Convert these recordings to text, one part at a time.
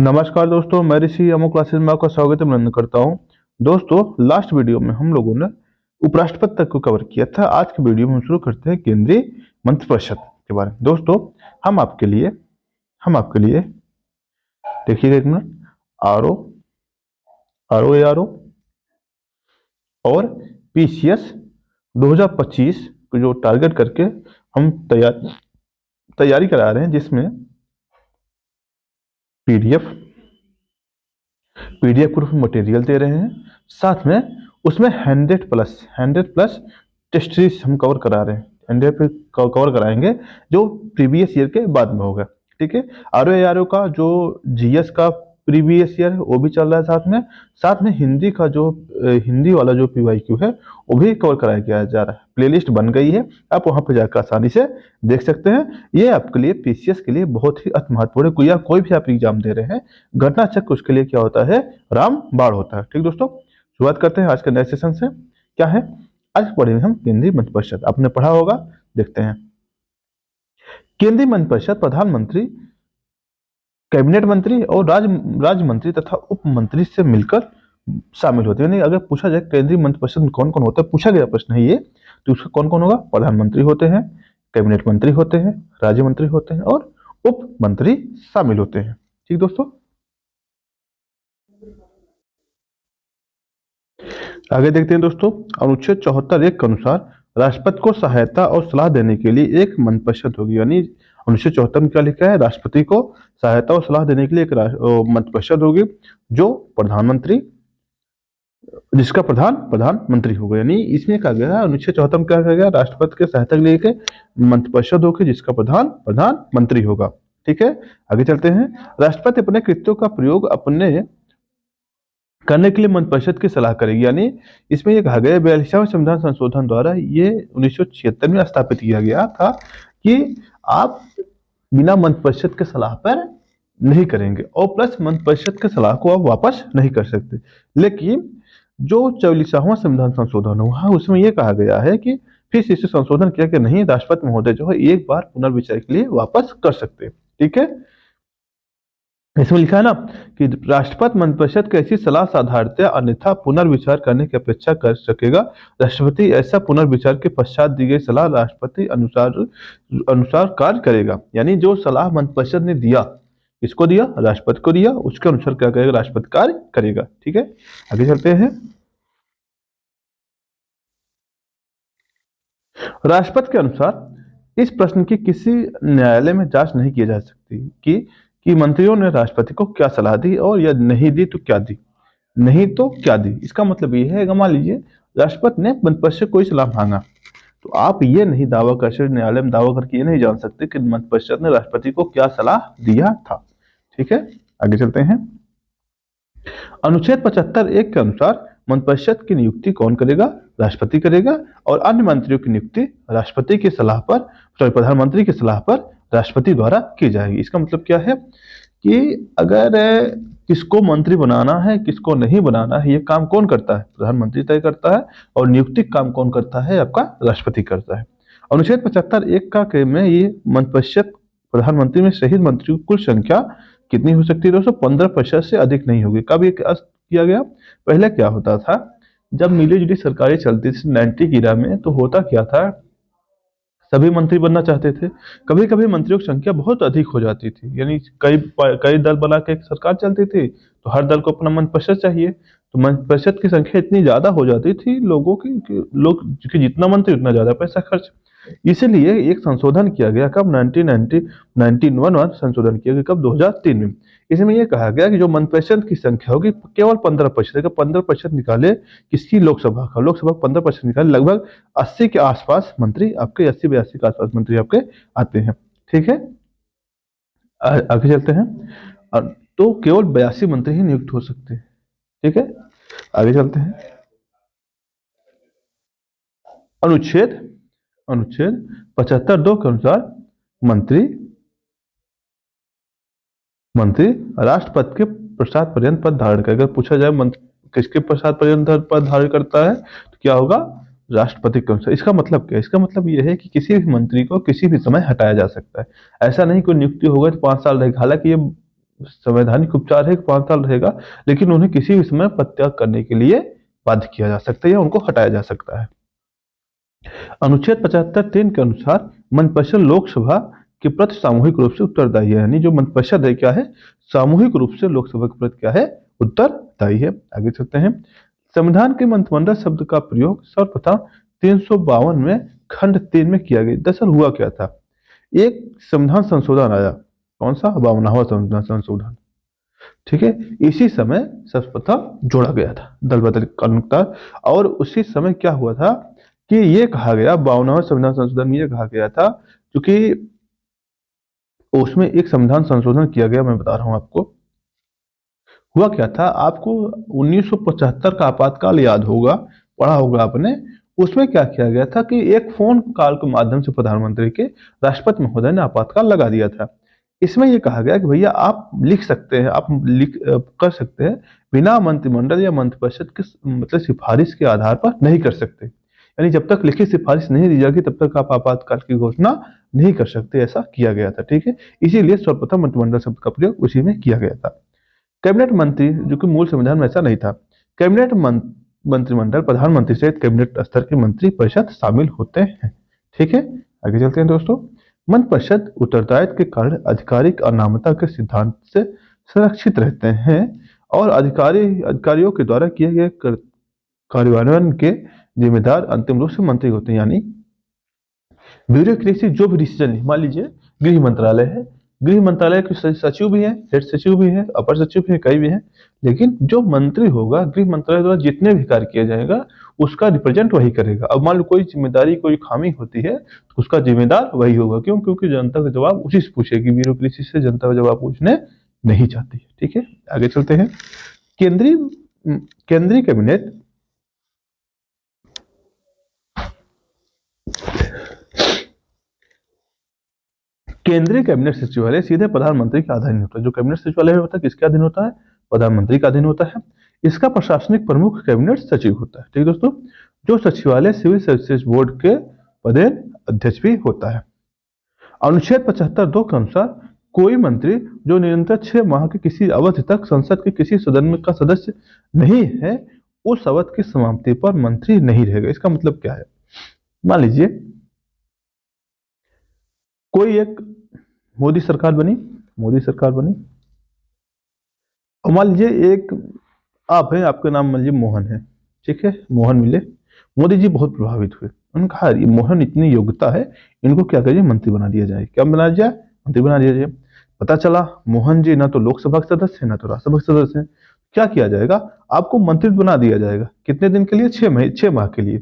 नमस्कार दोस्तों, मैं ऋषि अमो क्लासेस में आपका स्वागत अभिनंदन करता हूं। दोस्तों, लास्ट वीडियो में हम लोगों ने उपराष्ट्रपति तक को कवर किया था। आज के वीडियो में हम शुरू करते हैं केंद्रीय मंत्रिपरिषद के बारे में। दोस्तों, हम आपके लिए देखिएगा एक मिनट। आर ओ और पीसीएस 2025 को जो टारगेट करके हम तैयारी करा रहे हैं, जिसमें पीडीएफ प्रूफ मटेरियल दे रहे हैं, साथ में उसमें 100 प्लस टेस्ट सीरीज हम कवर करा रहे हैं। 100 पे कवर कराएंगे जो प्रीवियस ईयर के बाद में होगा। ठीक है। आरओ का जो जीएस का प्रीवियस ईयर वो भी चल रहा है, साथ में हिंदी का जो हिंदी वाला जो पीवाईक्यू है वो भी कवर कराया जा रहा है। प्लेलिस्ट बन गई है, आप वहां पर जाकर आसानी से देख सकते हैं। ये आपके लिए पीसीएस के लिए बहुत ही अति महत्वपूर्ण है। या कोई भी आप एग्जाम दे रहे हैं, घटना चक्र उसके लिए क्या होता है, रामबाण होता है। ठीक दोस्तों, शुरुआत करते हैं आज के नए सेशन से। क्या है, आज पढ़ेंगे हम केंद्रीय मंत्रिपरिषद। आपने पढ़ा होगा, देखते हैं। केंद्रीय मंत्रिपरिषद प्रधानमंत्री, कैबिनेट मंत्री और राज्य मंत्री तथा उप मंत्री से मिलकर शामिल होते हैं। यानी अगर पूछा जाए केंद्रीय मंत्रिपरिषद में कौन कौन होता है, पूछा गया प्रश्न है ये, तो उसका कौन कौन होगा? प्रधानमंत्री होते हैं, कैबिनेट मंत्री होते हैं, राज्य मंत्री होते हैं और उप मंत्री शामिल होते हैं। ठीक दोस्तों, आगे देखते हैं दोस्तों। अनुच्छेद 74(1) के अनुसार राष्ट्रपति को सहायता और सलाह देने के लिए एक मंत्रिपरिषद होगी। यानी अनुच्छेद 74 में क्या लिखा है? राष्ट्रपति को सहायता और सलाह देने के लिए एक मंत्रिपरिषद होगी, जो प्रधानमंत्री, जिसका प्रधानमंत्री होगा। यानी इसमें कहा गया, अनुच्छेद 74 में क्या कहा गया? राष्ट्रपति के सहायता के लिए एक मंत्रिपरिषद होगी, जिसका प्रधानमंत्री होगा। ठीक है, आगे चलते हैं। राष्ट्रपति अपने कृत्यों का प्रयोग अपने करने के लिए मंत्रिपरिषद की सलाह करेगी। यानी इसमें यह कहा गया, 42वें संविधान संशोधन द्वारा ये 1976 में स्थापित किया गया था कि आप बिना मंत्रिपरिषद के सलाह पर नहीं करेंगे, और प्लस मंत्रिपरिषद के सलाह को आप वापस नहीं कर सकते। लेकिन जो 44वां संविधान संशोधन हुआ, उसमें यह कहा गया है कि फिर से इसे संशोधन किया कि नहीं, राष्ट्रपति महोदय जो है एक बार पुनर्विचार के लिए वापस कर सकते हैं। ठीक है, इसमें लिखा है ना कि राष्ट्रपति मंत्रिपरिषद की ऐसी सलाह साधारणतया अन्यथा पुनर्विचार करने की अपेक्षा कर सकेगा। राष्ट्रपति ऐसा पुनर्विचार के पश्चात दी गई सलाह राष्ट्रपति अनुसार कार्य करेगा। यानी जो सलाह मंत्रिपरिषद ने दिया, किसको दिया? राष्ट्रपति को दिया, उसके अनुसार क्या करेगा? राष्ट्रपति कार्य करेगा। ठीक है, आगे चलते हैं। राष्ट्रपति के अनुसार इस प्रश्न की किसी न्यायालय में जांच नहीं की जा सकती कि मंत्रियों ने राष्ट्रपति को क्या सलाह दी, और या नहीं दी तो क्या दी, नहीं तो क्या दी। इसका मतलब ये है, मान लीजिए राष्ट्रपति ने मंत्रिपरिषद कोई सलाह मांगा, तो आप ये नहीं दावा कर सकते, न्यायालय में दावा करके ये नहीं जान सकते कि मंत्रिपरिषद ने राष्ट्रपति को क्या सलाह दिया था। ठीक है, आगे चलते हैं। अनुच्छेद 75(1) के अनुसार मंत्रिपरिषद की नियुक्ति कौन करेगा? राष्ट्रपति करेगा, और अन्य मंत्रियों की नियुक्ति राष्ट्रपति की सलाह पर, प्रधानमंत्री की सलाह पर राष्ट्रपति द्वारा की जाएगी। इसका मतलब क्या है कि अगर किसको मंत्री बनाना है, किसको नहीं बनाना है, ये काम कौन करता है? प्रधानमंत्री तय करता है, और नियुक्ति काम कौन करता है? आपका राष्ट्रपति करता है। अनुच्छेद 75(1) का में ये मंत्रिपरिषद, प्रधानमंत्री में शहीद मंत्रियों की कुल संख्या कितनी हो सकती है दोस्तों? 15% से अधिक नहीं होगी। कब ये किया गया? पहले क्या होता था, जब मिली जुली सरकारें चलती थी 90 की ईरा में, तो होता क्या था, सभी मंत्री बनना चाहते थे। कभी कभी मंत्रियों की संख्या बहुत अधिक हो जाती थी, यानी कई दल बना के एक सरकार चलती थी, तो हर दल को अपना मंत्रिपरिषद चाहिए, तो मंत्रिपरिषद की संख्या इतनी ज्यादा हो जाती थी लोगों की कि लोग कि जितना मंत्री उतना ज्यादा पैसा खर्च। इसीलिए एक संशोधन किया गया, कब? 1991 संशोधन किया गया, कब? 2003 में। इसमें यह कहा गया कि जो मंत्रिपरिषद की संख्या होगी केवल 15%, 15% निकाले किसकी? लोकसभा का। लोकसभा 15% निकाले, लगभग 80 के आसपास मंत्री आपके, 80-82 के आसपास मंत्री आपके आते हैं। ठीक है, आगे चलते हैं। तो केवल 82 मंत्री ही नियुक्त हो सकते हैं। ठीक है, आगे चलते हैं। अनुच्छेद 75(2) के अनुसार मंत्री राष्ट्रपति के प्रसाद पर्यंत पद धारण करेगा। अगर पूछा जाए किसके प्रसाद पर्यंत पद धारण करता है, तो क्या होगा? राष्ट्रपति के अनुसार। इसका मतलब क्या है? इसका मतलब यह है कि किसी भी मंत्री को किसी भी समय हटाया जा सकता है। ऐसा नहीं कोई नियुक्ति होगा तो 5 साल रहेगा। हालांकि ये संवैधानिक उपचार है कि 5 साल रहेगा, लेकिन उन्हें किसी भी समय पदत्याग करने के लिए बाध्य किया जा सकता है या उनको हटाया जा सकता है। अनुच्छेद 75(3) के अनुसार मंत्रिपरिषद लोकसभा के प्रति सामूहिक रूप से उत्तरदायी है। यानी जो मंत्रिपरिषद है क्या है, सामूहिक रूप से लोकसभा के प्रति क्या है, उत्तरदायी है। आगे चलते हैं। संविधान के मंत्रिमंडल शब्द का प्रयोग सर्वप्रथम 352 में खंड 3 में किया गया। दरअसल हुआ क्या था, एक संविधान संशोधन आया, कौन सा, 52वां संविधान संशोधन, ठीक है। इसी समय सर्वप्रथम जोड़ा गया था दल बदल कानून का, और उसी समय क्या हुआ था कि ये कहा गया 52वां संविधान संशोधन में ये कहा गया था, क्योंकि उसमें एक संविधान संशोधन किया गया, मैं बता रहा हूं आपको। हुआ क्या था, आपको 1975 का आपातकाल याद होगा, पढ़ा होगा आपने। उसमें क्या किया गया था कि एक फोन कॉल के माध्यम से प्रधानमंत्री के राष्ट्रपति महोदय ने आपातकाल लगा दिया था। इसमें यह कहा गया कि भैया आप लिख सकते हैं, आप कर सकते हैं, बिना मंत्रिमंडल या मंत्रिपरिषद के मतलब सिफारिश के आधार पर नहीं कर सकते। यानी जब तक लिखित सिफारिश नहीं दी जाएगी तब तक आप आपातकाल की घोषणा नहीं कर सकते, ऐसा किया गया था, ठीक है। इसीलिए सर्वप्रथम मंत्रिमंडल शब्द का प्रयोग उसी में किया गया था। कैबिनेट मंत्री, जो कि मूल संविधान में ऐसा नहीं था, कैबिनेट मंत्रिमंडल प्रधानमंत्री सहित कैबिनेट स्तर के मंत्री परिषद शामिल होते हैं, ठीक है। आगे चलते हैं दोस्तों। मंत्रिपरिषद उत्तरदायित्व के कारण आधिकारिक अनामता के सिद्धांत से सुरक्षित रहते हैं और अधिकारियों के द्वारा किए गए कार्यान्वयन के जिम्मेदार अंतिम रूप से मंत्री होते हैं। यानी ब्यूरोक्रेसी जो भी डिसीजन, मान लीजिए गृह मंत्रालय है, गृह मंत्रालय के सचिव भी हैं, हेड सचिव भी हैं, अपर सचिव भी हैं, कई भी हैं, लेकिन जो मंत्री होगा गृह मंत्रालय द्वारा जितने भी कार्य किया जाएगा उसका रिप्रेजेंट वही करेगा। अब मान लो कोई जिम्मेदारी, कोई खामी होती है तो उसका जिम्मेदार वही होगा। क्यों? क्योंकि जनता का जवाब उसी से पूछेगी, ब्यूरोक्रेसी से जनता का जवाब पूछने नहीं चाहती है, ठीक है। आगे चलते हैं। केंद्रीय केंद्रीय कैबिनेट केंद्रीय कैबिनेट सचिवालय सीधे प्रधानमंत्री के अधीन होता है। जो कैबिनेट सचिवालय होता है किसके अधीन होता है? प्रधानमंत्री का अधीन होता है। इसका प्रशासनिक प्रमुख कैबिनेट सचिव होता है, ठीक है दोस्तों। जो सचिवालय सिविल सर्विसेज बोर्ड के पदेन अध्यक्ष भी होता है। अनुच्छेद 75(2) के अनुसार कोई मंत्री जो निरंतर 6 माह की किसी अवधि तक संसद के किसी सदन का सदस्य नहीं है, उस अवधि की समाप्ति पर मंत्री नहीं रहेगा। इसका मतलब क्या है? मान लीजिए कोई एक मोदी सरकार बनी, और मान लीजिए एक आप हैं, आपका नाम मान लीजिए मोहन है, ठीक है। मोहन मिले, मोदी जी बहुत प्रभावित हुए, उन्होंने कहा ये मोहन इतनी योग्यता है, इनको क्या करिए, मंत्री बना दिया जाए। क्या बना दिया? मंत्री बना दिया जाए। पता चला मोहन जी ना तो लोकसभा के सदस्य है ना तो राज्यसभा के सदस्य है। क्या किया जाएगा? आपको मंत्री बना दिया जाएगा। कितने दिन के लिए? 6 माह के लिए।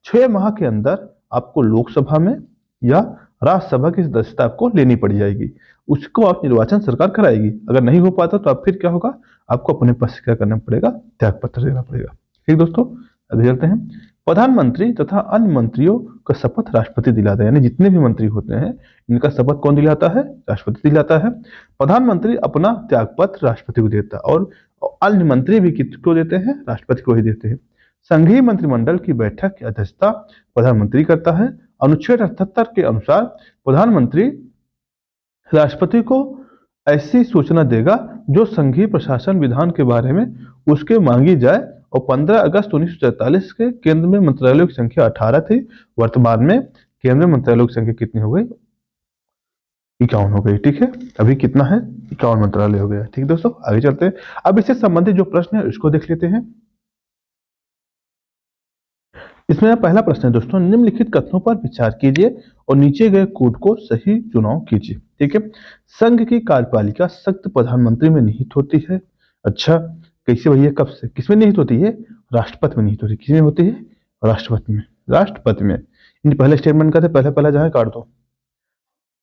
6 माह के अंदर आपको लोकसभा में या राज्यसभा की सदस्यता आपको लेनी पड़ जाएगी। उसको आप निर्वाचन सरकार कराएगी। अगर नहीं हो पाता तो आप फिर क्या होगा, आपको अपने पद से क्या करना पड़ेगा, त्याग पत्र देना पड़ेगा। ठीक दोस्तों, अभी चलते हैं। प्रधानमंत्री तथा अन्य मंत्रियों का शपथ राष्ट्रपति दिलाता है। यानी जितने भी मंत्री होते हैं इनका शपथ कौन दिलाता है? राष्ट्रपति दिलाता है। प्रधानमंत्री अपना त्याग पत्र राष्ट्रपति को देता है और अन्य मंत्री भी किसको देते हैं? राष्ट्रपति को ही देते हैं। संघीय मंत्रिमंडल की बैठक की अध्यक्षता प्रधानमंत्री करता है। अनुच्छेद 78 के अनुसार प्रधानमंत्री राष्ट्रपति को ऐसी सूचना देगा जो संघीय प्रशासन विधान के बारे में उसके मांगी जाए। और 15 अगस्त 1943 के केंद्र में मंत्रालयों की संख्या 18 थी। वर्तमान में केंद्रीय मंत्रालयों की संख्या कितनी हो गई? 51 हो गई, ठीक है। अभी कितना है? 51 मंत्रालय हो गया, ठीक है दोस्तों। आगे चलते हैं। अब इससे संबंधित जो प्रश्न है उसको देख लेते हैं। इसमें पहला प्रश्न है दोस्तों, निम्नलिखित कथनों पर विचार कीजिए और नीचे गए कोड को सही चुनाव कीजिए, ठीक है। संघ की कार्यपालिका सख्त प्रधानमंत्री में निहित होती है। अच्छा, कैसे भैया, कब से, किसमें निहित होती है? राष्ट्रपति में निहित होती है। किसमें होती है? राष्ट्रपति में। राष्ट्रपति में। पहले स्टेटमेंट का पहला जहां काट दो,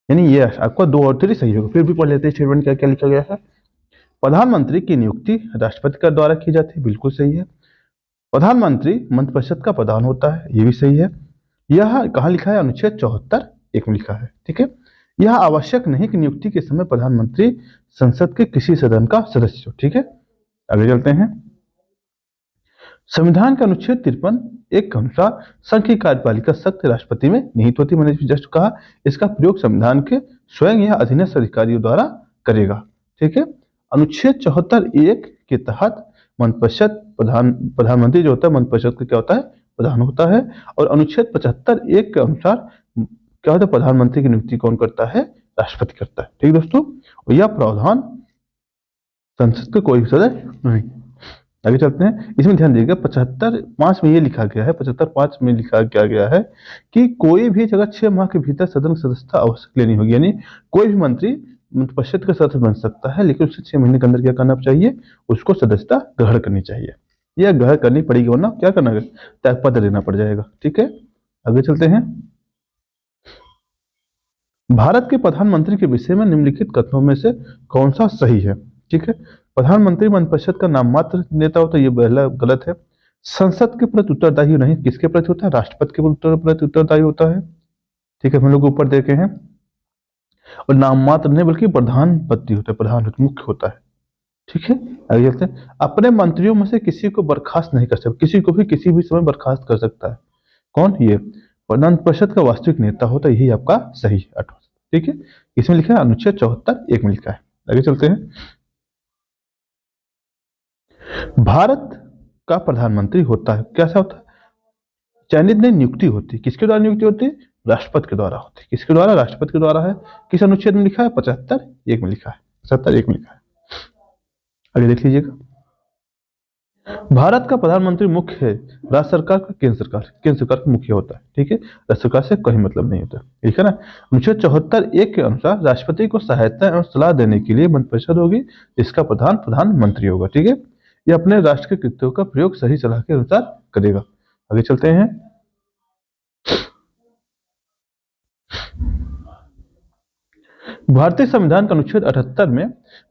यानी ये आपका 2 और 3 सही होगा। फिर भी पढ़ लेते हैं स्टेटमेंट क्या क्या लिखा गया है। प्रधानमंत्री की नियुक्ति राष्ट्रपति का द्वारा की जाती है, बिल्कुल सही है। प्रधानमंत्री मंत्रिपरिषद का प्रधान होता है, ये भी सही है। यह कहाँ लिखा है? अनुच्छेद 74(1) में लिखा है, ठीक है। यह आवश्यक नहीं कि नियुक्ति के समय प्रधानमंत्री संसद के किसी सदन का सदस्य हो, ठीक है। आगे चलते हैं। संविधान के अनुच्छेद 53(1) के अनुसार संघ की कार्यपालिका सख्त राष्ट्रपति में निहित होती। मैंने जस्ट कहा, इसका प्रयोग संविधान के स्वयं या अधीनस्थ अधिकारियों द्वारा करेगा, ठीक है। अनुच्छेद 74(1) के तहत मंत्रिपरिषद प्रधानमंत्री जो होता है मंत्रिपरिषद का क्या होता है, प्रधान होता है। और अनुच्छेद 75(1) के अनुसार क्या होता है, प्रधानमंत्री की नियुक्ति कौन करता है, राष्ट्रपति करता है। ठीक दोस्तों, और यह प्रावधान संसद के कोई सदस्य नहीं। आगे चलते हैं, इसमें ध्यान दीजिएगा 75(5) में ये लिखा गया है, 75(5) में लिखा क्या गया है कि कोई भी जगह 6 माह के भीतर सदन की सदस्यता आवश्यक लेनी होगी, यानी कोई भी मंत्री मंत्रिपरिषद का सदस्य बन सकता है, लेकिन उससे 6 महीने के अंदर क्या करना चाहिए, उसको सदस्यता ग्रहण करनी चाहिए। यह ग्रहण करनी पड़ेगी, वरना क्या करना है, त्यागपत्र देना पड़ जाएगा। ठीक है, आगे चलते हैं। भारत के प्रधानमंत्री के विषय में निम्नलिखित कथनों में से कौन सा सही है। ठीक है, प्रधानमंत्री मंत्रिपरिषद का नाम मात्र नेता होता है, ये पहला गलत है। संसद के प्रति उत्तरदायी नहीं, किसके प्रति होता है, राष्ट्रपति के प्रति उत्तरदायी होता है। ठीक है, हम लोग ऊपर देखे हैं। और नाम मात्र नहीं बल्कि प्रधानपति होता है, प्रधान मुख्य होता है। ठीक है, आगे चलते हैं। अपने मंत्रियों में से किसी को बर्खास्त नहीं कर सकता, किसी को भी किसी भी समय बर्खास्त कर सकता है। कौन, ये प्रधान परिषद का वास्तविक नेता होता है, यही आपका सही है 8वां। ठीक है, इसमें लिखा है अनुच्छेद 74(1) में लिखा है। आगे चलते हैं। भारत का प्रधानमंत्री होता है, कैसा होता है, चयनित नहीं, नियुक्ति होती है। किसके द्वारा नियुक्ति होती है, राष्ट्रपति के द्वारा होती है। किसके द्वारा, राष्ट्रपति के द्वारा है। किस अनुच्छेद में लिखा है, 75(1) में लिखा है, 75(1) में लिखा है। आगे देख लीजिएगा। भारत का प्रधानमंत्री मुख्य है राज्य सरकार का, केंद्र सरकार का मुख्य होता है। ठीक है, राज्य सरकार से कोई मतलब नहीं होता। ठीक है ना। अनुच्छेद 74(1) के अनुसार राष्ट्रपति को सहायता एवं सलाह देने के लिए मंत्रिपरिषद होगी, जिसका प्रधान प्रधानमंत्री होगा। ठीक है, ये अपने राष्ट्र के कृत्यों का प्रयोग सही सलाह के अनुसार करेगा। आगे चलते हैं। भारतीय संविधान का अनुच्छेद 78 में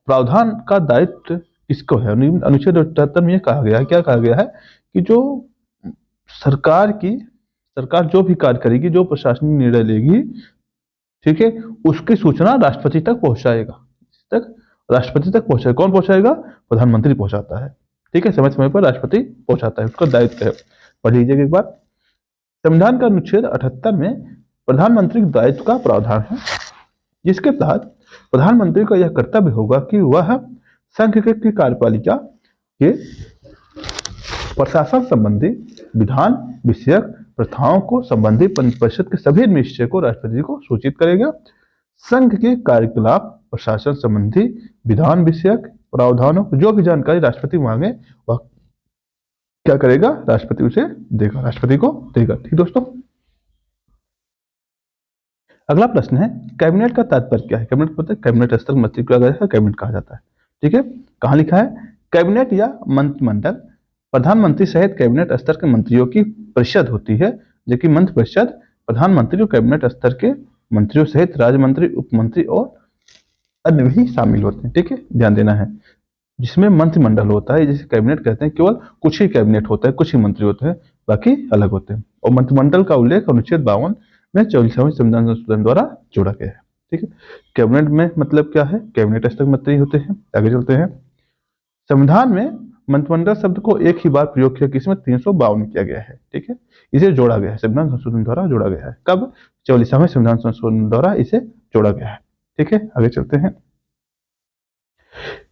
प्रावधान का दायित्व किसको है। अनुच्छेद 78 में यह कहा गया है, क्या कहा गया है कि जो सरकार जो भी कार्य करेगी, जो प्रशासनिक निर्णय लेगी, ठीक है, उसकी सूचना राष्ट्रपति तक पहुंचाएगा। राष्ट्रपति तक पहुंचाएगा। कौन पहुंचाएगा, प्रधानमंत्री पहुंचाता है। ठीक है, समय समय पर राष्ट्रपति पहुंचाता है, उसका दायित्व है। पढ़ लीजिएगा एक बार। संविधान का अनुच्छेद 78 में प्रधानमंत्री के दायित्व का प्रावधान है, जिसके तहत प्रधानमंत्री का यह कर्तव्य होगा कि वह संघ की कार्यपालिका के प्रशासन संबंधी विधान विषयक प्रथाओं को संबंधी परिषद के सभी निश्चय को राष्ट्रपति को सूचित करेगा। संघ के कार्यकलाप प्रशासन संबंधी विधान विषयक प्रावधानों को जो भी जानकारी राष्ट्रपति मांगे वह क्या करेगा, राष्ट्रपति उसे देगा, राष्ट्रपति को देगा। ठीक दोस्तों, अगला प्रश्न है, कैबिनेट का तात्पर्य क्या है। कैबिनेट पता है, कैबिनेट स्तर मंत्री को कैबिनेट कहा जाता है। ठीक है, कहां लिखा है, कैबिनेट या मंत्रिमंडल प्रधानमंत्री सहित कैबिनेट स्तर के मंत्रियों की परिषद होती है, जबकि मंत्रिपरिषद प्रधानमंत्री और कैबिनेट स्तर के मंत्रियों सहित राज्य मंत्री, उप मंत्री और अन्य भी शामिल होते हैं। ठीक है, ध्यान देना है। जिसमें मंत्रिमंडल होता है, जिसे कैबिनेट कहते हैं, केवल कुछ ही कैबिनेट होता है, कुछ ही मंत्री होते हैं, बाकी अलग होते हैं। और मंत्रिमंडल का उल्लेख अनुच्छेद 52 में 44वें संविधान संशोधन द्वारा जोड़ा गया है। ठीक है, कैबिनेट में मतलब क्या है, कैबिनेट स्तर मंत्री होते हैं। आगे चलते हैं। संविधान में मंत्रिमंडल शब्द को एक ही बार प्रयोग किया, किसमें 352 किया गया है। ठीक है, इसे जोड़ा गया है, संविधान संशोधन द्वारा जोड़ा गया है। कब, 44वें संविधान संशोधन द्वारा इसे जोड़ा गया है। ठीक है, आगे चलते हैं।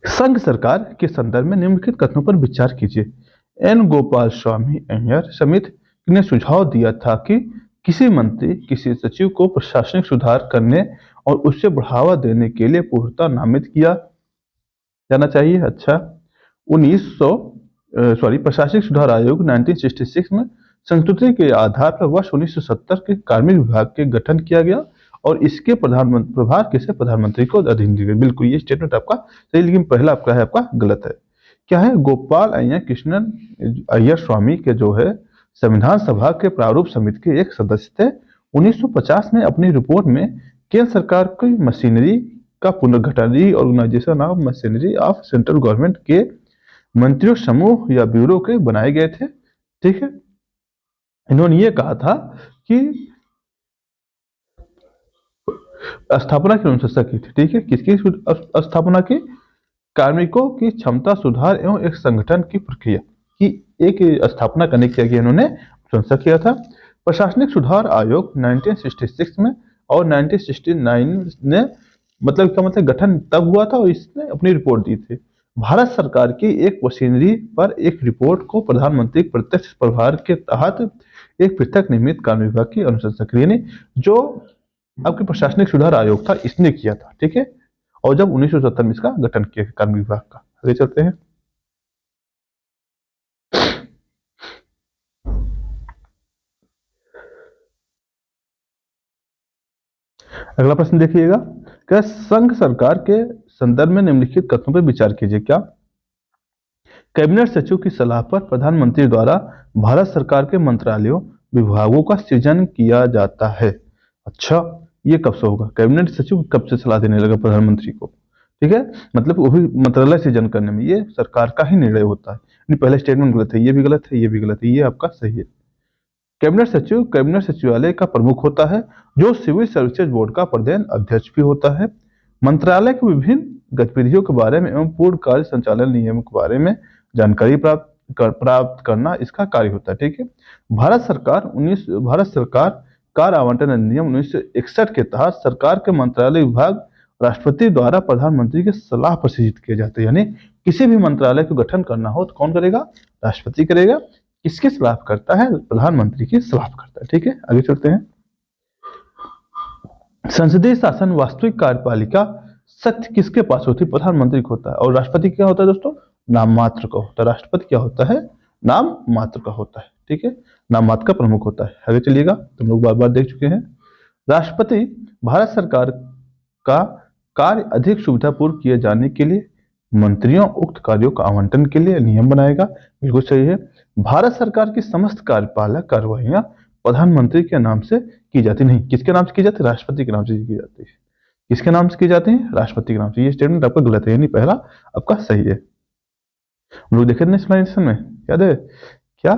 संघ सरकार के संदर्भ में निम्नलिखित कथनों पर विचार कीजिए। एन गोपाल स्वामी अय्यर समिति ने सुझाव दिया था कि किसी मंत्री किसी सचिव को प्रशासनिक सुधार करने और उससे बढ़ावा देने के लिए पूर्णतः नामित किया जाना चाहिए। अच्छा, प्रशासनिक सुधार आयोग 1966 में संस्तुति के आधार पर वर्ष 1970 के कार्मिक विभाग के गठन किया गया और इसके प्रभार किसे, प्रधानमंत्री को अधीन दिए गए। बिल्कुल ये स्टेटमेंट आपका सही, लेकिन पहला आपका है, आपका गलत है। क्या है, गोपाल अय्यर कृष्णन अय्यर स्वामी के जो है संविधान सभा के प्रारूप समिति के एक सदस्य थे। 1950 में अपनी रिपोर्ट में केंद्र सरकार की मशीनरी का पुनर्गठन, reorganisation of machinery of central government के मंत्रियों समूह या ब्यूरो के बनाए गए थे। ठीक है, इन्होंने ये कहा था कि स्थापना की अनुशंसा की थी। ठीक है, किसकी स्थापना की, कार्मिकों की क्षमता सुधार एवं एक संगठन की प्रक्रिया की एक स्थापना करने के लिए इन्होंने अनुशंसा किया था। प्रशासनिक सुधार आयोग 1966 में और 1969 ने मतलब क्या मतलब गठन तब हुआ था और इसने अपनी रिपोर्ट दी थी। भारत सरकार की एक मशीनरी पर एक रिपोर्ट को प्रधानमंत्री के प्रत्यक्ष प्रभार के तहत एक पृथक नियमित कार्य विभाग की अनुशंसा करी, यानी जो आपके प्रशासनिक सुधार आयोग था इसने किया था, ठीक है। और जब 1970 में इसका गठन किया कार्य विभाग का। आगे चलते हैं। अगला प्रश्न देखिएगा, क्या संघ सरकार के संदर्भ में निम्नलिखित कथनों पर विचार कीजिए। क्या कैबिनेट सचिव की सलाह पर प्रधानमंत्री द्वारा भारत सरकार के मंत्रालयों विभागों का सृजन किया जाता है। अच्छा, ये कब से होगा? कैबिनेट सचिव कब से सलाह देने लगा प्रधानमंत्री को, ठीक है। मतलब वो भी मंत्रालय सृजन करने में ये सरकार का ही निर्णय होता है। नहीं, पहले स्टेटमेंट गलत है, ये भी गलत है, ये भी गलत है, ये आपका सही है। कैबिनेट सचिव कैबिनेट सचिवालय का प्रमुख होता है, जो सिविल सर्विसेज बोर्ड का प्रधान अध्यक्ष भी होता है। मंत्रालय की विभिन्न गतिविधियों के बारे में एवं पूर्ण कार्य संचालन नियम के बारे में जानकारी प्राप्त करना इसका कार्य होता है, ठीक है। भारत सरकार कार्य आवंटन अधिनियम 1961 के तहत सरकार के मंत्रालय विभाग राष्ट्रपति द्वारा प्रधानमंत्री की सलाह पर सृजित किए जाते हैं। यानी किसी भी मंत्रालय को गठन करना हो तो कौन करेगा? राष्ट्रपति करेगा। किसकी सलाह करता है? प्रधानमंत्री की सलाह करता है, ठीक है। आगे चलते हैं। संसदीय शासन वास्तविक कार्यपालिका सत्य किसके पास होती है? प्रधानमंत्री को होता है। और राष्ट्रपति क्या होता है दोस्तों? नाम मात्र का होता है। राष्ट्रपति क्या होता है? नाम मात्र का होता है, ठीक है। नाम मात्र का प्रमुख होता है। आगे चलिएगा, तुम लोग बार बार देख चुके हैं। राष्ट्रपति भारत सरकार का कार्य अधिक सुविधापूर्ण किए जाने के लिए मंत्रियों उक्त कार्यों का आवंटन के लिए नियम बनाएगा। बिल्कुल सही है। भारत सरकार की समस्त कार्यपालक कार्यवाहियां प्रधानमंत्री के नाम से की जाती नहीं, किसके नाम से की जाती है? राष्ट्रपति के नाम से की जाती है। किसके नाम से की जाती है? राष्ट्रपति के नाम से। ये स्टेटमेंट आपका गलत है, यानी पहला आपका सही है। हम लोग देखे थे एक्सप्लेनेशन में, याद है क्या?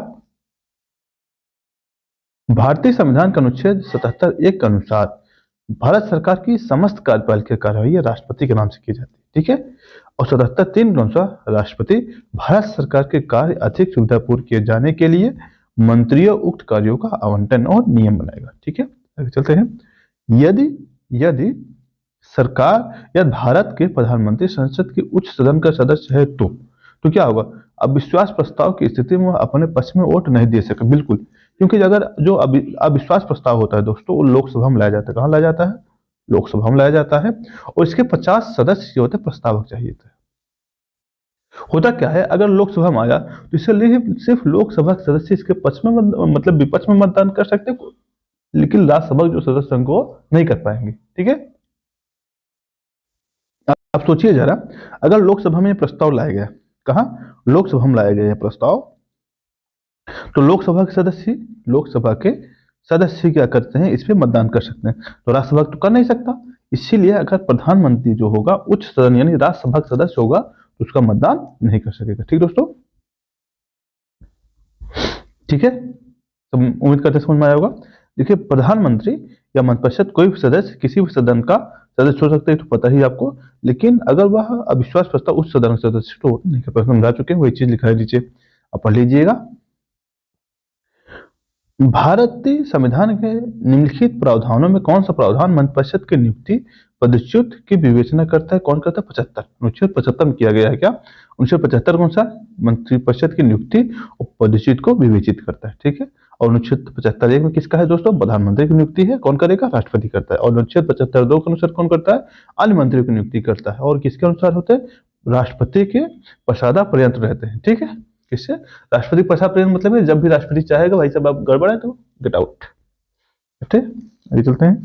भारतीय संविधान का अनुच्छेद 77(1) के अनुसार भारत सरकार की समस्त कार्यपालिका कार्यवाही राष्ट्रपति के नाम से की जाती है, ठीक है। और 77(3) के अनुसार राष्ट्रपति भारत सरकार के कार्य अधिक सुविधापूर्ण किए जाने के लिए मंत्रियों उक्त कार्यों का आवंटन और नियम बनाएगा, ठीक है। आगे चलते हैं। यदि यदि सरकार या भारत के प्रधानमंत्री संसद के उच्च सदन का सदस्य है तो क्या होगा? अब विश्वास प्रस्ताव की स्थिति में वह अपने पक्ष में वोट नहीं दे सके, बिल्कुल। क्योंकि अगर जो अविश्वास प्रस्ताव होता है दोस्तों, वो लोकसभा में लाया जाता है। कहाँ लाया जाता है? लोकसभा में लाया जाता है। और इसके 50 सदस्य जो होते हैं प्रस्तावक चाहिए थे। होता क्या है, अगर लोकसभा में आया तो इसलिए सिर्फ लोकसभा के सदस्य इसके पक्ष में मतलब विपक्ष में मतदान कर सकते हैं, लेकिन राज्यसभा के जो सदस्य हैं वो नहीं कर पाएंगे, ठीक है। आप सोचिए जरा, अगर लोकसभा में प्रस्ताव लाया गया, कहा लोकसभा में लाया गया यह प्रस्ताव, तो लोकसभा के सदस्य क्या करते हैं? इस पे मतदान कर सकते हैं। तो राज्यसभा तो कर नहीं सकता। इसीलिए अगर प्रधानमंत्री जो होगा उच्च सदन यानी राज्यसभा का सदस्य होगा तो उसका मतदान नहीं कर सकेगा, ठीक दोस्तों। ठीक है, तो उम्मीद करते समझ में आया होगा। देखिए, प्रधानमंत्री या मंत्रिपरिषद कोई भी सदस्य किसी भी सदन का सदस्य हो सकता है, तो पता ही आपको। लेकिन अगर वह अविश्वास प्रस्ताव उस सदन के सदस्य तो वोट नहीं कर पाए, समझा चुके हैं, वही चीज लिखा है नीचे, आप पढ़ लीजिएगा। भारतीय संविधान के निम्नलिखित प्रावधानों में कौन सा प्रावधान मंत्रिपरिषद की नियुक्ति पदच्युत की विवेचना करता है? कौन करता है? 75 अनुच्छेद 75 में किया गया है। क्या अनुच्छेद 75 कौन सा? मंत्रिपरिषद की नियुक्ति और पदच्युत को विवेचित करता है, ठीक है। और अनुच्छेद 75(1) में किसका है दोस्तों? प्रधानमंत्री की नियुक्ति है। कौन करेगा? राष्ट्रपति करता है। और अनुच्छेद 75(2) के अनुसार कौन करता है? अन्य मंत्रियों की नियुक्ति करता है। और किसके अनुसार होते हैं? राष्ट्रपति के प्रसादापर्यंत रहते हैं, ठीक है। किससे? राष्ट्रपति प्रसाद पर्यंत मतलब है जब भी राष्ट्रपति चाहेगा भाई साहब आप गड़बड़ है तो गेट आउट, ठीक है। आगे चलते हैं।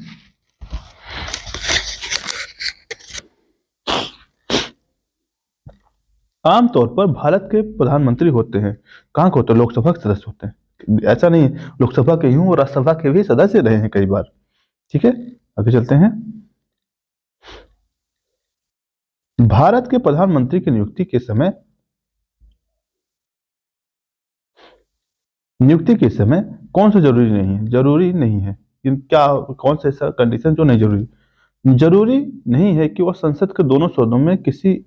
आमतौर पर भारत के प्रधानमंत्री होते हैं, कहाँ के होते हैं? लोकसभा के सदस्य होते हैं। ऐसा नहीं है, लोकसभा के यूं और राज्यसभा के भी सदस्य रहे हैं कई बार, ठीक है। आगे चलते हैं। भारत के प्रधानमंत्री की नियुक्ति के समय कौन सा जरूरी नहीं है? जरूरी नहीं है क्या? कौन सा ऐसा कंडीशन जो नहीं जरूरी नहीं है कि वह संसद के दोनों सदनों में किसी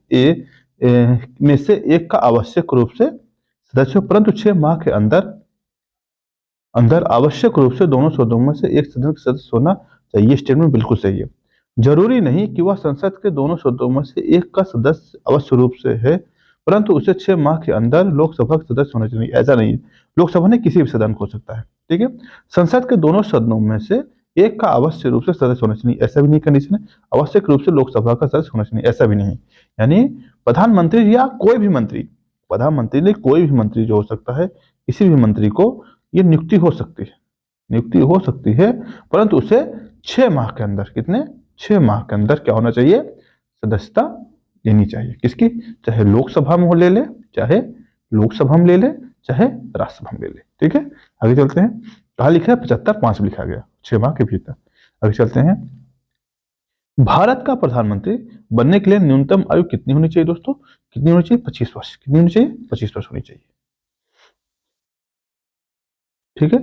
में से एक का आवश्यक रूप से सदस्य हो, परंतु 6 माह के अंदर अंदर आवश्यक रूप से दोनों सदनों में से एक सदन का सदस्य होना चाहिए। स्टेटमेंट बिल्कुल सही है। जरूरी नहीं कि वह संसद के दोनों सदनों में से एक का सदस्य अवश्य रूप से है, परंतु उसे 6 माह के अंदर लोकसभा का सदस्य होना चाहिए। ऐसा नहीं है, लोकसभा ने किसी भी सदन को हो सकता है। ठीक है, संसद के दोनों सदनों में से एक का अवश्य रूप से सदस्य होना चाहिए, ऐसा भी नहीं कंडीशन है। आवश्यक रूप से लोकसभा का सदस्य होना चाहिए, ऐसा भी नहीं। यानी प्रधानमंत्री या कोई भी मंत्री, प्रधानमंत्री ने कोई भी मंत्री जो हो सकता है, किसी भी मंत्री को ये नियुक्ति हो सकती है, नियुक्ति हो सकती है, परंतु उसे 6 माह के अंदर, कितने, 6 माह के अंदर क्या होना चाहिए, सदस्यता लेनी चाहिए। किसकी, चाहे लोकसभा में हो ले ले, चाहे लोकसभा में ले ले, चाहे राज्यसभा में ले ले। ठीक है, आगे चलते हैं। कहा लिखा है 75/5 लिखा गया, 6 माह के भीतर। आगे चलते हैं। भारत का प्रधानमंत्री बनने के लिए न्यूनतम आयु कितनी होनी चाहिए दोस्तों, कितनी होनी चाहिए, 25 वर्ष। कितनी होनी चाहिए, 25 वर्ष होनी चाहिए। ठीक है,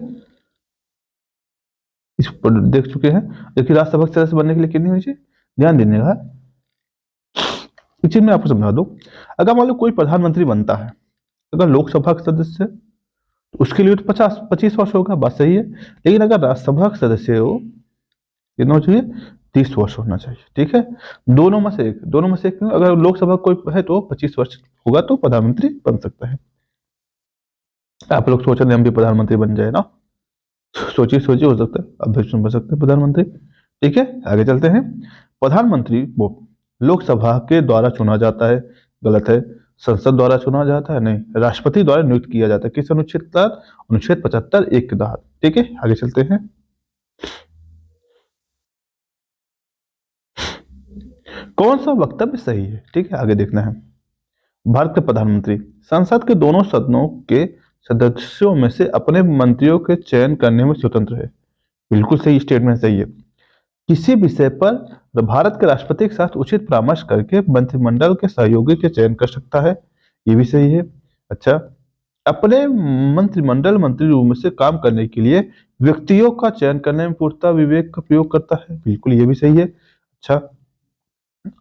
इस पर देख चुके हैं। देखिए राज्यसभा के सदस्य बनने के लिए कितनी होनी चाहिए, ध्यान देने का। इस चीज में आपको समझा दो, अगर मान लो कोई प्रधानमंत्री बनता है, अगर लोकसभा का सदस्य है, तो उसके लिए तो 25 वर्ष होगा, बात सही है। लेकिन अगर राज्यसभा का सदस्य हो, कितना होना चाहिए, 30 वर्ष होना चाहिए। ठीक है, दोनों में से एक, दोनों में से एक। अगर लोकसभा कोई है तो 25 वर्ष होगा तो प्रधानमंत्री बन सकता है। आप लोग सोच रहे हैं हम भी प्रधानमंत्री बन जाए ना, सोचिए सोचिए, हो सकता है आप भी बन सकते हैं प्रधानमंत्री। ठीक है, आगे चलते हैं। प्रधानमंत्री वो लोकसभा के द्वारा चुना जाता है, गलत है। संसद द्वारा चुना जाता है, नहीं, राष्ट्रपति द्वारा नियुक्त किया जाता है। किस अनुच्छेद के तहत, अनुच्छेद 75(1) के तहत। ठीक है, आगे चलते हैं। कौन सा वक्तव्य सही है, ठीक है, आगे देखना है। भारत के प्रधानमंत्री संसद के दोनों सदनों के सदस्यों में से अपने मंत्रियों के चयन करने में स्वतंत्र है। बिल्कुल सही स्टेटमेंट, सही है। किसी विषय पर भारत के राष्ट्रपति के साथ उचित परामर्श करके मंत्रिमंडल के सहयोगी के चयन कर सकता है, ये भी सही है। अच्छा, अपने मंत्रिमंडल मंत्री रूप में से काम करने के लिए व्यक्तियों का चयन करने में पूर्णतः विवेक का प्रयोग करता है, बिल्कुल ये भी सही है। अच्छा,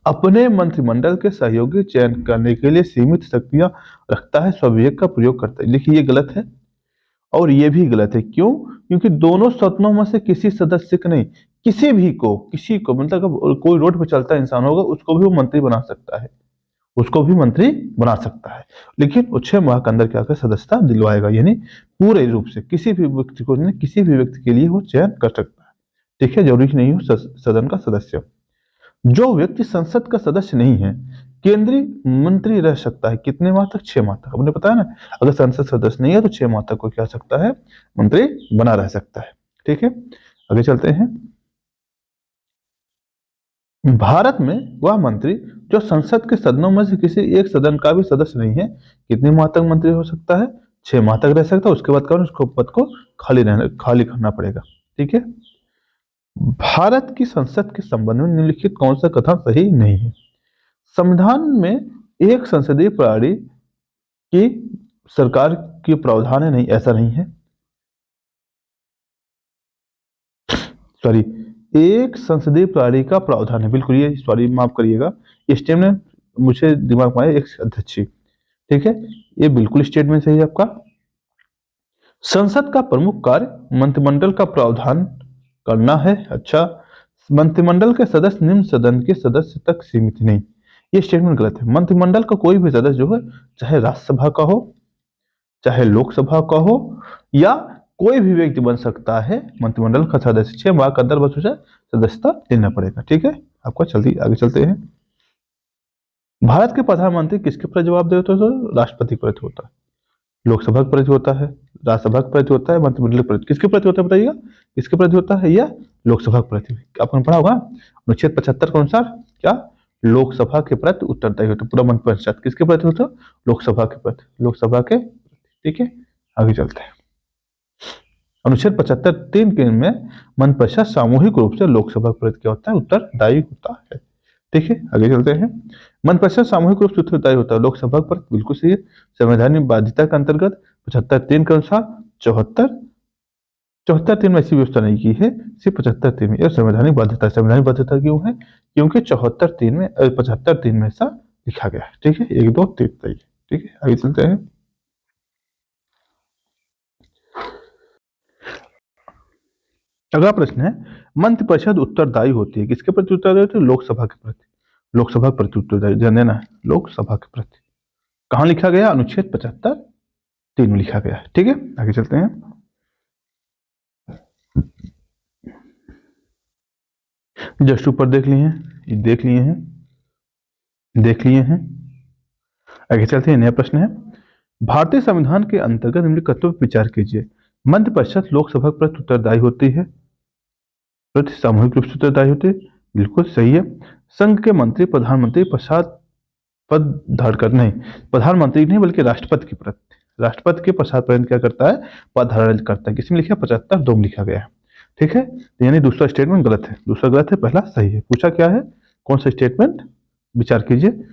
अपने मंत्रिमंडल के सहयोगी चयन करने के लिए सीमित शक्तियां रखता है, स्वविवेक का प्रयोग करता है। देखिए ये गलत है और ये भी गलत है। क्यों, क्योंकि दोनों सदनों में से किसी सदस्य को नहीं, किसी भी को, किसी को, मतलब कोई रोड पे चलता इंसान होगा उसको भी वो मंत्री बना सकता है, उसको भी मंत्री बना सकता है। लेकिन वो 6 माह के अंदर क्या कर सदस्यता दिलवाएगा, यानी पूरे रूप से किसी भी व्यक्ति को नहीं, किसी भी व्यक्ति के लिए वो चयन कर सकता है। ठीक है, जरूरी नहीं हो सदन का सदस्य। जो व्यक्ति संसद का सदस्य नहीं है, केंद्रीय मंत्री रह सकता है, कितने माह तक, 6 माह तक। हमने बताया ना, अगर संसद सदस्य नहीं है तो 6 माह तक को क्या सकता है, मंत्री बना रह सकता है। ठीक है, आगे चलते हैं। भारत में वह मंत्री जो संसद के सदनों में से किसी एक सदन का भी सदस्य नहीं है, कितने माह तक मंत्री हो सकता है, 6 माह तक रह सकता है। उसके बाद क्या, उसको पद को खाली करना पड़ेगा। ठीक है, भारत की संसद के संबंध में निम्नलिखित कौन सा कथन सही नहीं है। संविधान में एक संसदीय प्रणाली की सरकार की प्रावधान है, नहीं, ऐसा नहीं है। सॉरी, एक संसदीय प्रणाली का प्रावधान है, बिल्कुल, ये सॉरी माफ करिएगा, स्टेटमेंट मुझे दिमाग में आया, एक अध्यक्ष। ठीक है, ये बिल्कुल स्टेटमेंट सही है आपका। संसद का प्रमुख कार्य मंत्रिमंडल का प्रावधान करना है। अच्छा, मंत्रिमंडल के सदस्य निम्न सदन के सदस्य तक सीमित नहीं, ये स्टेटमेंट गलत है। मंत्रिमंडल का कोई भी सदस्य जो है, चाहे राज्यसभा का हो, चाहे लोकसभा का हो, या कोई भी व्यक्ति बन सकता है मंत्रिमंडल का सदस्य। 6 माह के अंदर बस उसे सदस्यता देना पड़ेगा। ठीक है, आपका जल्दी आगे चलते हैं। भारत के प्रधानमंत्री किसके प्रति जवाब देते होते हैं, तो राष्ट्रपति के प्रति होता है, लोकसभा के प्रति होता है, राज्यसभा के प्रति होता है, मंत्रिमंडल के प्रति। किसके प्रति होता है बताइएगा, किसके प्रति होता है, या लोकसभा के प्रति। आपने पढ़ा होगा अनुच्छेद 75 के अनुसार, क्या, लोकसभा के प्रति उत्तरदायी होता है। पूरा मंत्रिपरिषद किसके प्रति होता है, लोकसभा के प्रति, लोकसभा के प्रति। ठीक है, आगे चलते हैं। अनुच्छेद 75(3) के में मंत्रिपरिषद सामूहिक रूप से लोकसभा के प्रति क्या होता है, उत्तरदायी होता है। ठीक है, आगे चलते हैं। मंत्रिपरिषद सामूहिक रूप से उत्तरदायी होता है लोकसभा पर, बिल्कुल सही है। संवैधानिक बाध्यता के अंतर्गत 75(3) के अनुसार 74 74(3) में ऐसी व्यवस्था नहीं की है, सिर्फ 75(3) में। यह संवैधानिक बाध्यता, संवैधानिक बाध्यता क्यों है, क्योंकि 74(3) में 75(3) में ऐसा लिखा गया है। ठीक है, 1 2 3 सही है। ठीक है, आगे चलते हैं। अगला प्रश्न है, मंत्रिपरिषद उत्तरदायी होती है, किसके प्रति उत्तरदायी होती है? लोकसभा के प्रति। लोकसभा के प्रति उत्तरदायी, ध्यान देना है, लोकसभा के प्रति। कहाँ लिखा गया? अनुच्छेद 75(3) में लिखा गया है। ठीक है, आगे चलते हैं। जस्ट ऊपर देख लिए हैं, ये देख लिए हैं, देख लिए हैं। आगे चलते हैं, नया प्रश्न है, भारतीय संविधान के अंतर्गत निम्नलिखित कथनों पर विचार कीजिए। मंत्रिपरिषद लोकसभा के प्रति उत्तरदायी होती है, प्रति सामूहिक रूप से उत्तरदायी होती है, बिल्कुल सही है। संघ के मंत्री प्रधानमंत्री पश्चात पद धारण कर, नहीं, प्रधानमंत्री नहीं बल्कि राष्ट्रपति के प्रति, राष्ट्रपति के पश्चात पर्यंत क्या करता है? पद धारण करता है। किसमें लिखा है? 75(2) में लिखा गया है। ठीक है, तो यानी दूसरा स्टेटमेंट गलत है, दूसरा गलत है, पहला सही है। पूछा क्या है? कौन सा स्टेटमेंट? विचार कीजिए।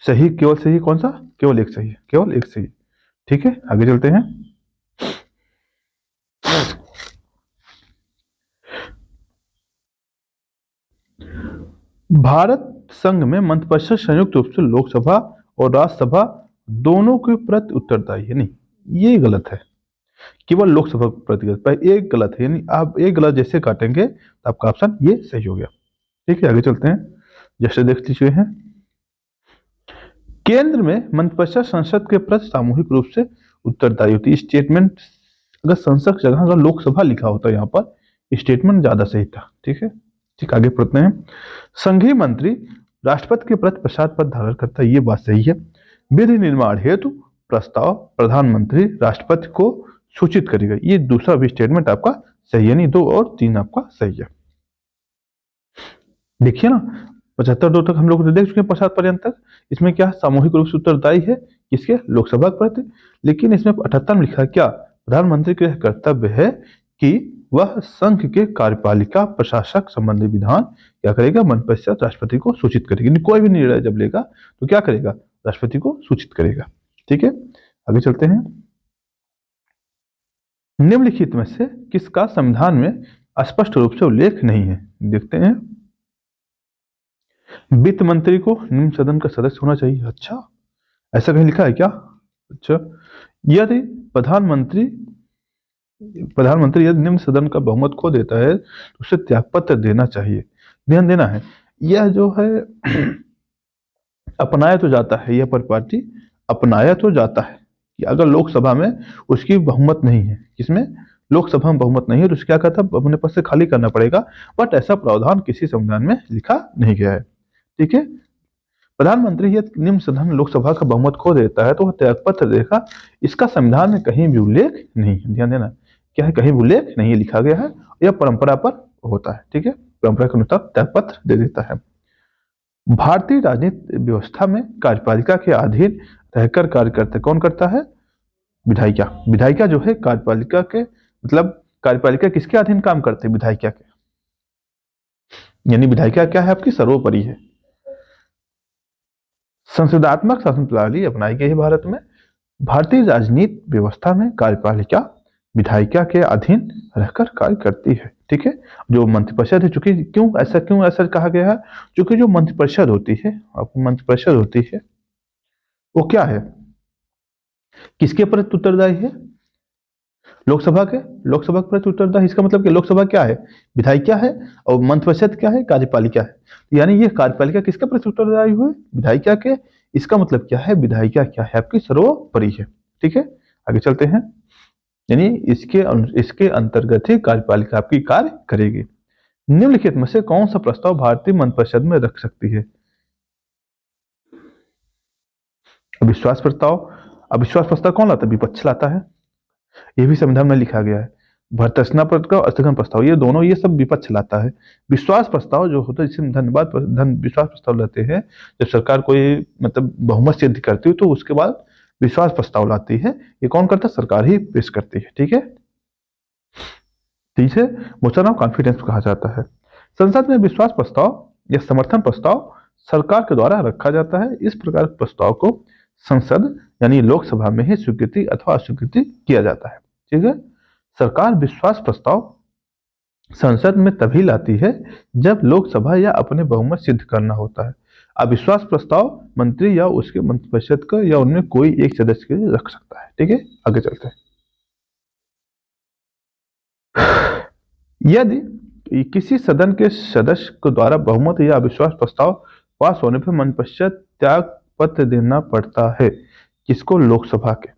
सही केवल सही कौन सा? केवल एक सही है, केवल एक सही है। ठीक है, आगे चलते हैं। भारत संघ में मंत्रिपरिषद संयुक्त रूप से लोकसभा और राज्यसभा दोनों के प्रति उत्तरदायी है, नहीं, ये गलत है। केवल लोकसभा के प्रति गलत है, एक गलत है, यानी आप एक गलत जैसे काटेंगे तो आपका ऑप्शन ये सही हो गया। ठीक है, आगे चलते हैं। जैसे देख लीजिए हैं, केंद्र में मंत्रिपरिषद संसद के प्रति सामूहिक रूप से उत्तरदायी होती है। स्टेटमेंट अगर संसद की जगह अगर लोकसभा लिखा होता यहाँ पर, स्टेटमेंट ज्यादा सही था। ठीक है, ठीक, आगे पढ़ते हैं। संघीय मंत्री राष्ट्रपति के प्रति पश्चात पद धारण करता है, ये बात सही है। विधि निर्माण हेतु प्रस्ताव प्रधानमंत्री राष्ट्रपति को सूचित करेगा, ये दूसरा भी स्टेटमेंट आपका सही है, नहीं 2 और 3 आपका सही है। देखिए ना, 75(2) तक हम लोग देख चुके हैं, 50 पर्यंत तक। इसमें क्या सामूहिक रूप से उत्तरदायी है, किसके? लोकसभा के प्रति। लेकिन इसमें 78 में लिखा है क्या? प्रधानमंत्री का कर्तव्य है कि वह संघ के कार्यपालिका प्रशासक संबंधी विधान क्या करेगा? मंत्रिपरिषद राष्ट्रपति को सूचित करेगी। कोई भी निर्णय जब लेगा तो क्या करेगा? राष्ट्रपति को सूचित करेगा। ठीक है, आगे चलते हैं। निम्नलिखित में से किसका संविधान में स्पष्ट रूप से उल्लेख नहीं है? देखते हैं। वित्त मंत्री को निम्न सदन का सदस्य होना चाहिए। अच्छा, ऐसा कहीं लिखा है क्या? अच्छा, यदि प्रधानमंत्री प्रधानमंत्री यदि निम्न सदन का बहुमत खो देता है तो उसे त्यागपत्र देना चाहिए। ध्यान देना है, यह जो है अपनाया तो जाता है, यह परिपाटी अपनाया तो जाता है कि अगर लोकसभा में उसकी बहुमत नहीं है, किसमें? लोकसभा में बहुमत नहीं है, तो उसे क्या कहता है? अपने पद से खाली करना पड़ेगा। बट ऐसा प्रावधान किसी संविधान में लिखा नहीं गया है। ठीक है, प्रधानमंत्री यदि निम्न सदन लोकसभा का बहुमत खो देता है तो वह त्यागपत्र देगा, इसका संविधान में कहीं भी उल्लेख नहीं है। ध्यान देना, क्या है? कहीं भी उल्लेख नहीं लिखा गया है, यह परंपरा पर होता है। ठीक है, परंपरा के अनुसार त्यागपत्र दे देता है। भारतीय राजनीतिक व्यवस्था में कार्यपालिका के अधीन रहकर कार्य करते कौन करता है? विधायिका। विधायिका जो है कार्यपालिका के, मतलब कार्यपालिका किसके अधीन काम करते हैं? विधायिका के, यानी विधायिका क्या है? आपकी सर्वोपरि है। संसदात्मक शासन प्रणाली अपनाई गई है भारत में। भारतीय राजनीतिक व्यवस्था में कार्यपालिका विधायिका के अधीन रहकर कार्य करती है। ठीक है, जो मंत्रिपरिषद है, चूंकि क्यों ऐसा कहा गया है? क्योंकि जो मंत्रिपरिषद होती है, आपको मंत्रिपरिषद होती है, वो क्या है? किसके प्रति उत्तरदायी है? लोकसभा के। लोकसभा के प्रति उत्तरदायी, इसका मतलब कि लोकसभा क्या है? विधायिका है, और मंत्रिपरिषद क्या है? कार्यपालिका है। यानी ये कार्यपालिका किसके प्रति उत्तरदायी हुए? विधायिका के। इसका मतलब क्या है? विधायिका क्या है? आपकी सर्वोपरि है। ठीक है, आगे चलते हैं। यानी इसके अंतर्गत ही कार्यपालिका आपकी कार्य करेगी। निम्नलिखित में से कौन सा प्रस्ताव भारतीय मंत्रिपरिषद में रख सकती है? अविश्वास प्रस्ताव। अविश्वास प्रस्ताव कौन लाता है? विपक्ष लाता है, ये भी संविधान में लिखा गया है। भर्त्सना प्रस्ताव और स्थगन प्रस्ताव, ये दोनों, ये सब विपक्ष लाता है। विश्वास प्रस्ताव जो होता है, जिसे विश्वास प्रस्ताव लाते हैं जब सरकार कोई मतलब बहुमत सिद्ध करती है, तो उसके बाद विश्वास प्रस्ताव लाती है। ये कौन करता है? सरकार ही पेश करती है। ठीक है, तीसरे मोशन ऑफ कॉन्फिडेंस कहा जाता है। संसद में विश्वास प्रस्ताव या समर्थन प्रस्ताव सरकार के द्वारा रखा जाता है। इस प्रकार के प्रस्ताव को संसद यानी लोकसभा में ही स्वीकृति अथवा अस्वीकृति किया जाता है। ठीक है, सरकार विश्वास प्रस्ताव संसद में तभी लाती है जब लोकसभा या अपने बहुमत सिद्ध करना होता है। अविश्वास प्रस्ताव मंत्री या उसके मंत्रिपरिषद का या उनमें कोई एक सदस्य के लिए रख सकता है। ठीक है, आगे चलते हैं। यदि किसी सदन के सदस्य को द्वारा बहुमत या अविश्वास प्रस्ताव पास होने पर मन पश्चात त्याग पत्र देना पड़ता है, किसको? लोकसभा के।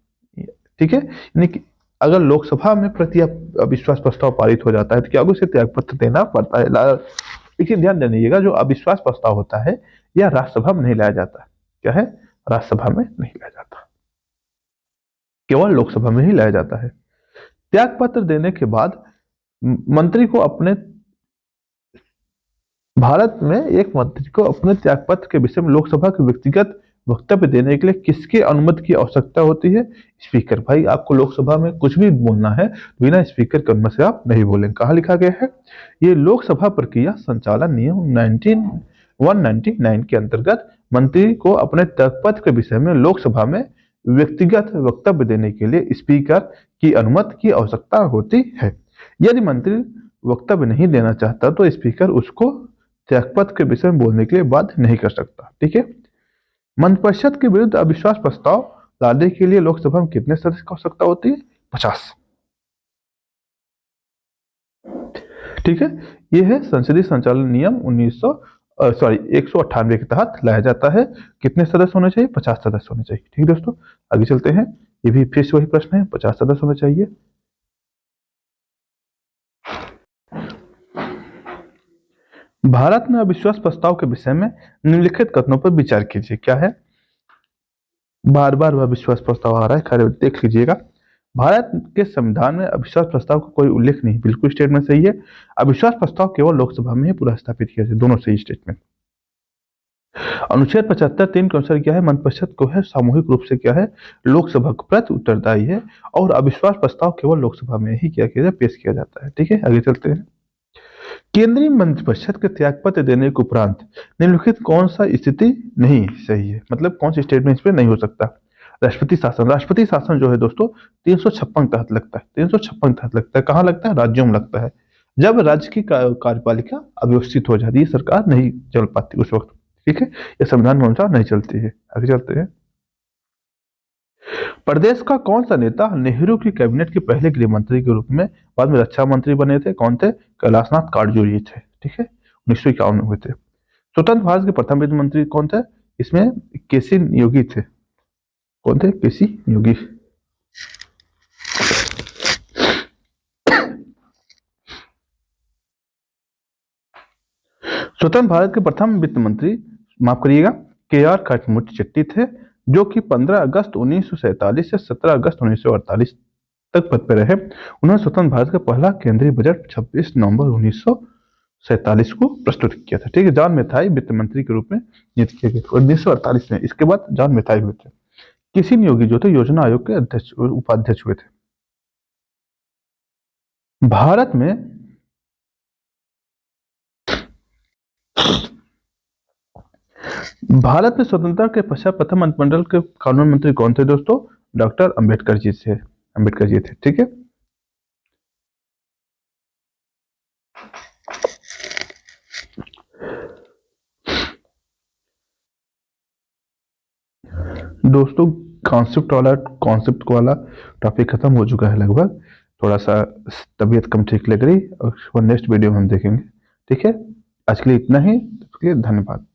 ठीक है, यानी कि अगर लोकसभा में प्रति अविश्वास प्रस्ताव पारित हो जाता है तो क्या होगा? उसे त्याग पत्र देना पड़ता है। लेकिन ध्यान दीजिएगा, जो अविश्वास प्रस्ताव होता है यह राज्यसभा में नहीं लाया जाता। क्या है? राज्यसभा में नहीं लाया जाता, केवल लोकसभा में ही लाया जाता है। त्याग पत्र देने के बाद मंत्री को अपने भारत में एक मंत्री को अपने त्यागपत्र के विषय में लोकसभा के व्यक्तिगत वक्तव्य देने के लिए किसके अनुमति की आवश्यकता होती है? स्पीकर। भाई आपको लोकसभा में कुछ भी बोलना है बिना स्पीकर की अनुमति से आप नहीं बोलेंगे। कहाँ लिखा गया है? ये लोकसभा प्रक्रिया संचालन नियम 199 के अंतर्गत मंत्री को अपने त्यागपत्र के विषय में लोकसभा में व्यक्तिगत वक्तव्य देने के लिए स्पीकर की अनुमति की आवश्यकता होती है। यदि मंत्री वक्तव्य नहीं देना चाहता तो स्पीकर उसको त्यागपत्र के विषय में बोलने के लिए बाध्य नहीं कर सकता। ठीक है, मंत्रिपरिषद के विरुद्ध अविश्वास प्रस्ताव लाने के लिए लोकसभा में कितने सदस्य की आवश्यकता होती है? 50। ठीक है, यह है संसदीय संचालन नियम 198 के तहत लाया जाता है। कितने सदस्य होने चाहिए? 50 सदस्य होने चाहिए। ठीक है दोस्तों, आगे चलते हैं। ये भी फिर से वही प्रश्न है, 50 सदस्य होने चाहिए। भारत में अविश्वास प्रस्ताव के विषय में निम्नलिखित कथनों पर विचार कीजिए। क्या है? बार बार वह अविश्वास प्रस्ताव आ रहा है, खैर देख लीजिएगा। भारत के संविधान में अविश्वास प्रस्ताव का कोई उल्लेख नहीं, बिल्कुल स्टेटमेंट सही है। अविश्वास प्रस्ताव केवल लोकसभा में ही पूरा स्थापित किया जाए, दोनों सही स्टेटमेंट। अनुच्छेद 75(3) के अनुसार क्या है? मंत्रिपरिषद को है सामूहिक रूप से क्या है? लोकसभा के प्रति उत्तरदायी है और अविश्वास प्रस्ताव केवल लोकसभा में ही क्या किया जाए? पेश किया जाता है। ठीक है, आगे चलते हैं। केंद्रीय मंत्रिपरिषद के त्यागपत्र देने के उपरांत निम्नलिखित कौन सा स्थिति नहीं सही है? मतलब कौन सी स्टेटमेंट इस पे नहीं हो सकता? राष्ट्रपति शासन। राष्ट्रपति शासन जो है दोस्तों 356 तहत लगता है। 356 तहत लगता है। कहाँ लगता है? राज्यों में लगता है। जब राज्य की कार्यपालिका अव्यवस्थित हो जाती है, सरकार नहीं चल पाती उस वक्त। ठीक है, यह संविधान के अनुसार नहीं चलती है। आगे चलते हैं। प्रदेश का कौन सा नेता नेहरू की कैबिनेट के पहले गृह मंत्री के रूप में बाद में रक्षा मंत्री बने थे? कौन थे? कैलाशनाथ काटजूरी थे। ठीक है, 1951 में हुए थे। स्वतंत्र भारत के प्रथम वित्त मंत्री कौन थे? इसमें केसी योगी थे। कौन थे? केसी योगी। स्वतंत्र भारत के प्रथम वित्त मंत्री, माफ करिएगा, KR काटमूर्ति चट्टी थे, जो कि 15 अगस्त 1947 से 17 अगस्त 1948 तक पद पर रहे। उन्होंने स्वतंत्र भारत का पहला केंद्रीय बजट 26 नवंबर 1947 को प्रस्तुत किया था। ठीक है, जॉन मेथाई वित्त मंत्री के रूप में नियुक्त किए गए 1948 में। इसके बाद जॉन मेथाई हुए थे। किसी योगी जो थे योजना आयोग के अध्यक्ष उपाध्यक्ष हुए थे। भारत में स्वतंत्रता के पश्चात प्रथम मंत्रिमंडल के कानून मंत्री कौन थे दोस्तों? डॉक्टर अंबेडकर जी थे। अंबेडकर जी थे। ठीक है, दोस्तों कॉन्सेप्ट वाला टॉपिक खत्म हो चुका है लगभग। थोड़ा सा तबीयत कम ठीक लग रही और नेक्स्ट वीडियो में हम देखेंगे। ठीक है, आज के लिए इतना ही। इसके लिए धन्यवाद।